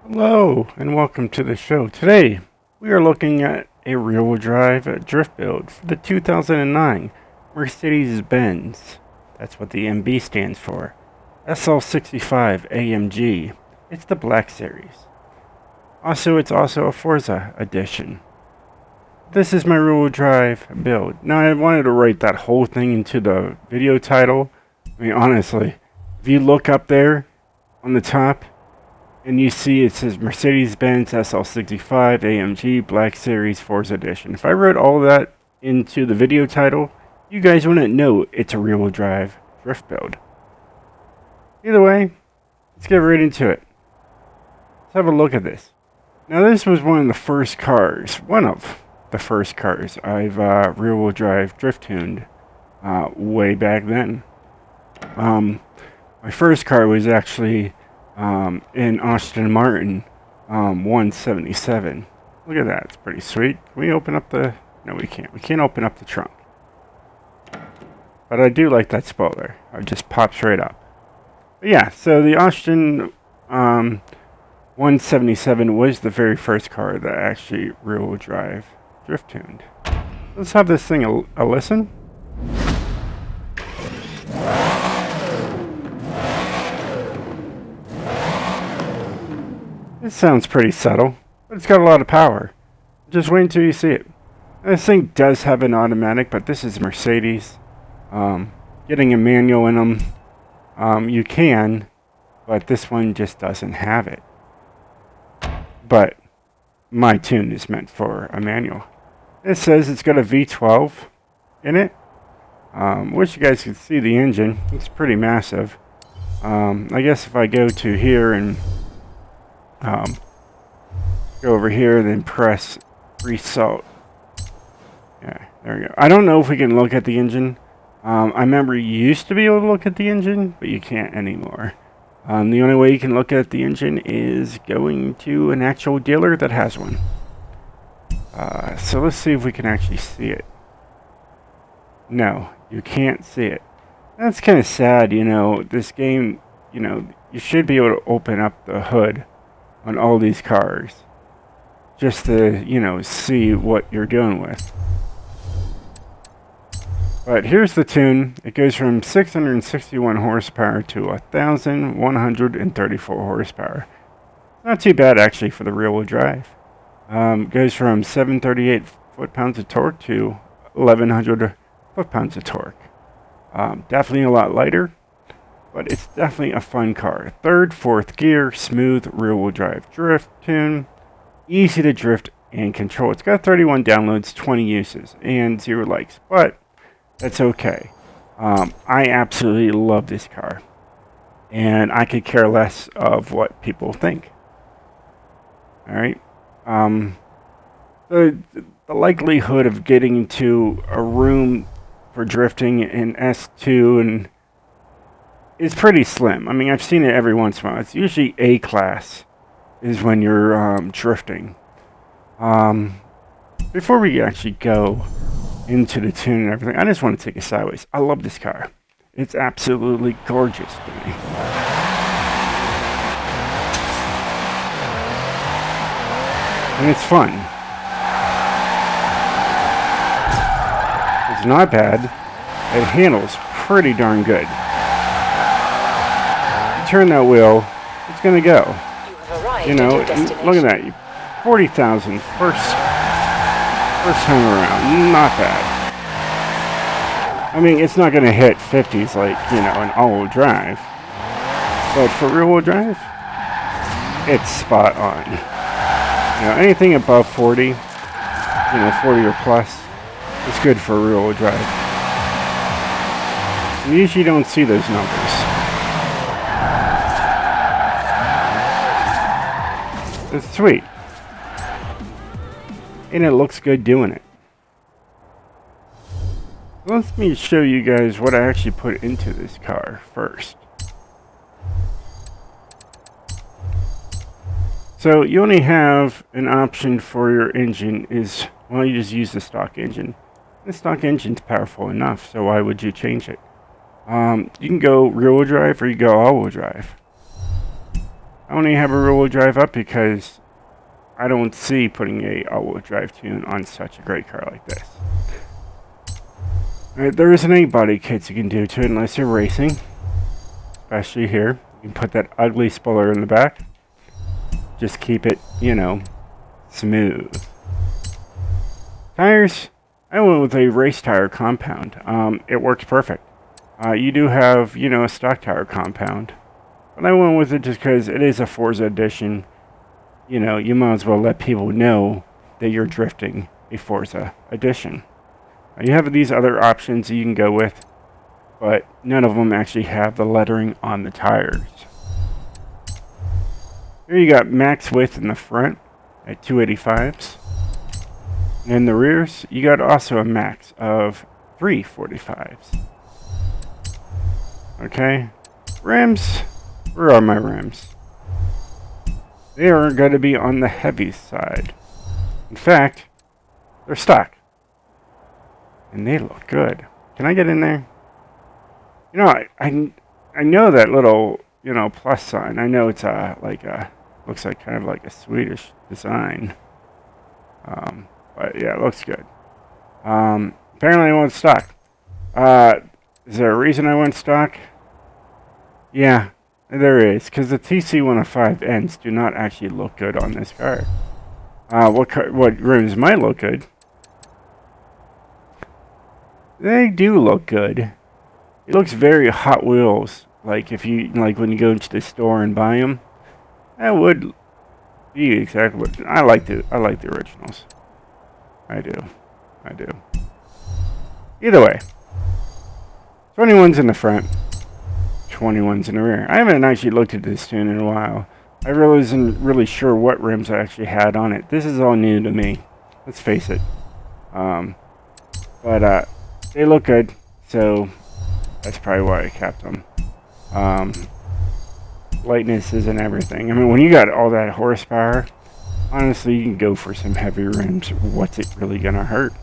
Hello and welcome to the show. Today we are looking at a rear-wheel drive drift build for the 2009 Mercedes-Benz. That's what the MB stands for. SL65 AMG. It's the Black Series. It's also a Forza edition. This is my rear-wheel drive build. Now I wanted to write that whole thing into the video title. I mean, honestly, if you look up there on the top, and you see it says Mercedes-Benz SL65 AMG Black Series Forza Edition. If I wrote all that into the video title, you guys wouldn't know it's a rear-wheel drive drift build. Either way, let's get right into it. Let's have a look at this. Now this was one of the first cars I've rear-wheel drive drift tuned way back then. My first car was actually in Aston Martin 177. Look at that, it's pretty sweet. Can we open up the... No, we can't. We can't open up the trunk. But I do like that spoiler. It just pops right up. But yeah, so the Aston 177 was the very first car that actually rear-wheel drive drift tuned. Let's have this thing a listen. It sounds pretty subtle, but it's got a lot of power. Just wait until you see it. This thing does have an automatic, but this is Mercedes. Getting a manual in them, you can, but this one just doesn't have it. But my tune is meant for a manual. It says it's got a V12 in it. Wish you guys could see the engine. It's pretty massive. I guess if I go to here and go over here, then press result. Yeah, there we go. I don't know if we can look at the engine. I remember you used to be able to look at the engine, but you can't anymore. The only way you can look at the engine is going to an actual dealer that has one. So let's see if we can actually see it. No, you can't see it. That's kind of sad, you know. This game, you know, you should be able to open up the hood on all these cars just to, you know, see what you're dealing with. But here's the tune. It goes from 661 horsepower to 1,134 horsepower. Not too bad actually for the rear-wheel drive. Goes from 738 foot-pounds of torque to 1,100 foot-pounds of torque. Definitely a lot lighter, but it's definitely a fun car. Third, fourth gear, smooth rear-wheel drive drift tune, easy to drift and control. It's got 31 downloads, 20 uses, and 0 likes, but that's okay. I absolutely love this car, and I could care less of what people think. All right. The likelihood of getting into a room for drifting in S2 and is pretty slim. I mean, I've seen it every once in a while. It's usually A class is when you're drifting. Before we actually go into the tune and everything, I just want to take it sideways. I love this car. It's absolutely gorgeous to me. And it's fun. It's not bad. It handles pretty darn good. Turn that wheel, it's gonna go. You know, look at that. 40,000 first time around. Not bad. I mean, it's not gonna hit 50s like, you know, an all-wheel drive. But for rear-wheel drive, it's spot on. You know, anything above 40, you know, 40 or plus, is good for rear-wheel drive. You usually don't see those numbers. It's sweet. And it looks good doing it. Let me show you guys what I actually put into this car first. So you only have an option for your engine is, well, you just use the stock engine. The stock engine's powerful enough, so why would you change it? You can go rear-wheel drive or you go all-wheel drive. I only have a rear-wheel drive up because I don't see putting a all-wheel drive tune on such a great car like this. Alright, there isn't any body kits you can do to it unless you're racing. Especially here. You can put that ugly spoiler in the back. Just keep it, you know, smooth. Tires, I went with a race tire compound. It works perfect. You do have, you know, a stock tire compound. But I went with it just because it is a Forza edition. You know, you might as well let people know that you're drifting a Forza edition. You have these other options you can go with, but none of them actually have the lettering on the tires. Here you got max width in the front at 285s. And in the rears, you got also a max of 345s. Okay, rims. Where are my rims? They are going to be on the heavy side. In fact, they're stock. And they look good. Can I get in there? You know, I know that little, you know, plus sign. I know it's looks like kind of like a Swedish design. But yeah, it looks good. Apparently I went stock. Is there a reason I went stock? Yeah, there is, because the TC105 ends do not actually look good on this car. What rims might look good? They do look good. It looks very Hot Wheels. Like if you when you go into the store and buy them, that would be exactly what I like. I like the originals. I do. Either way, 21's in the front, 21's in the rear. I haven't actually looked at this tune in a while. I really wasn't really sure what rims I actually had on it. This is all new to me. Let's face it. But they look good, so that's probably why I kept them. Lightness isn't everything. I mean, when you got all that horsepower, honestly, you can go for some heavy rims. What's it really gonna hurt?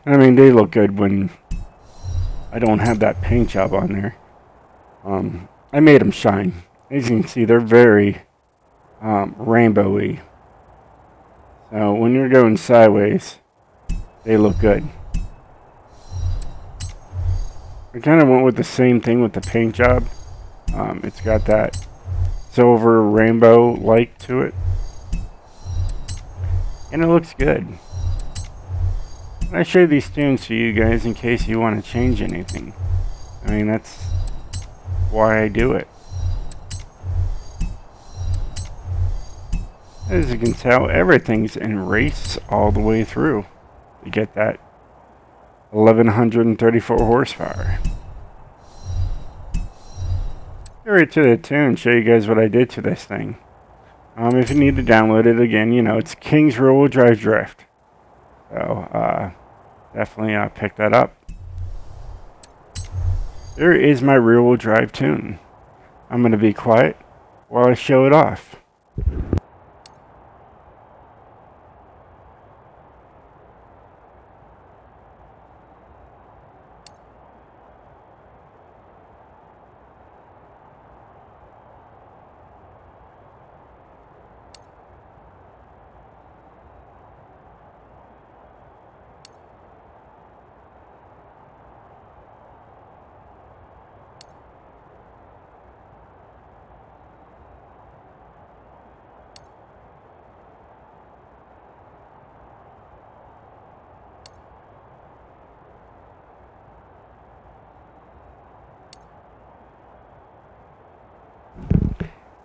I mean, they look good when I don't have that paint job on there. I made them shine. As you can see, they're very rainbowy. So when you're going sideways, they look good. I kind of went with the same thing with the paint job. It's got that silver rainbow-like to it. And it looks good. I share these tunes to you guys in case you want to change anything. I mean, that's why I do it. As you can tell, everything's in race all the way through to get that 1134 horsepower. Get right to the tune, show you guys what I did to this thing. If you need to download it again, you know, it's King's Rear-Wheel Drive Drift. So, definitely pick that up. There is my rear-wheel drive tune. I'm going to be quiet while I show it off.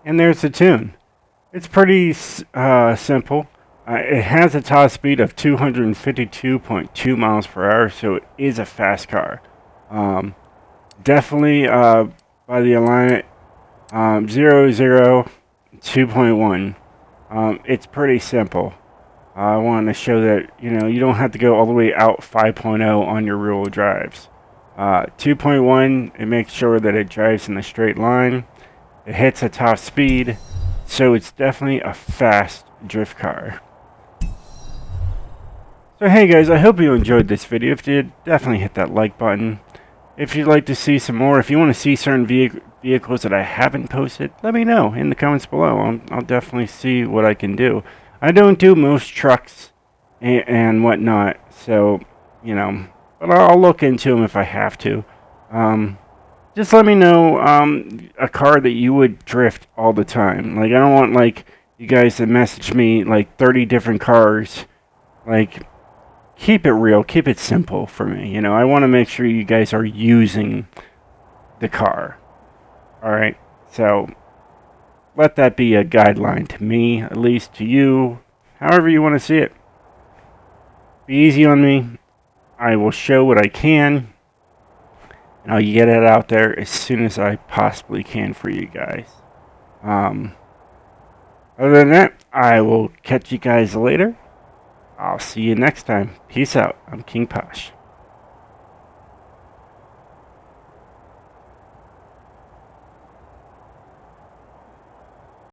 And there's the tune. It's pretty simple. It has a top speed of 252.2 miles per hour, so it is a fast car. Definitely by the alignment 2.1. It's pretty simple. I wanted to show that you don't have to go all the way out 5.0 on your rear-wheel drives. 2.1, it makes sure that it drives in a straight line. It hits a top speed, so it's definitely a fast drift car. So hey guys, I hope you enjoyed this video. If you did, definitely hit that like button. If you'd like to see some more, if you want to see certain vehicles that I haven't posted, let me know in the comments below. I'll definitely see what I can do. I don't do most trucks and whatnot, so, you know, but I'll look into them if I have to. Just let me know a car that you would drift all the time. Like, I don't want, like, you guys to message me, like, 30 different cars. Like, keep it real, keep it simple for me. You know, I want to make sure you guys are using the car. Alright, so let that be a guideline to me, at least to you, however you want to see it. Be easy on me. I will show what I can, and I'll get it out there as soon as I possibly can for you guys. Other than that, I will catch you guys later. I'll see you next time. Peace out. I'm King Posh.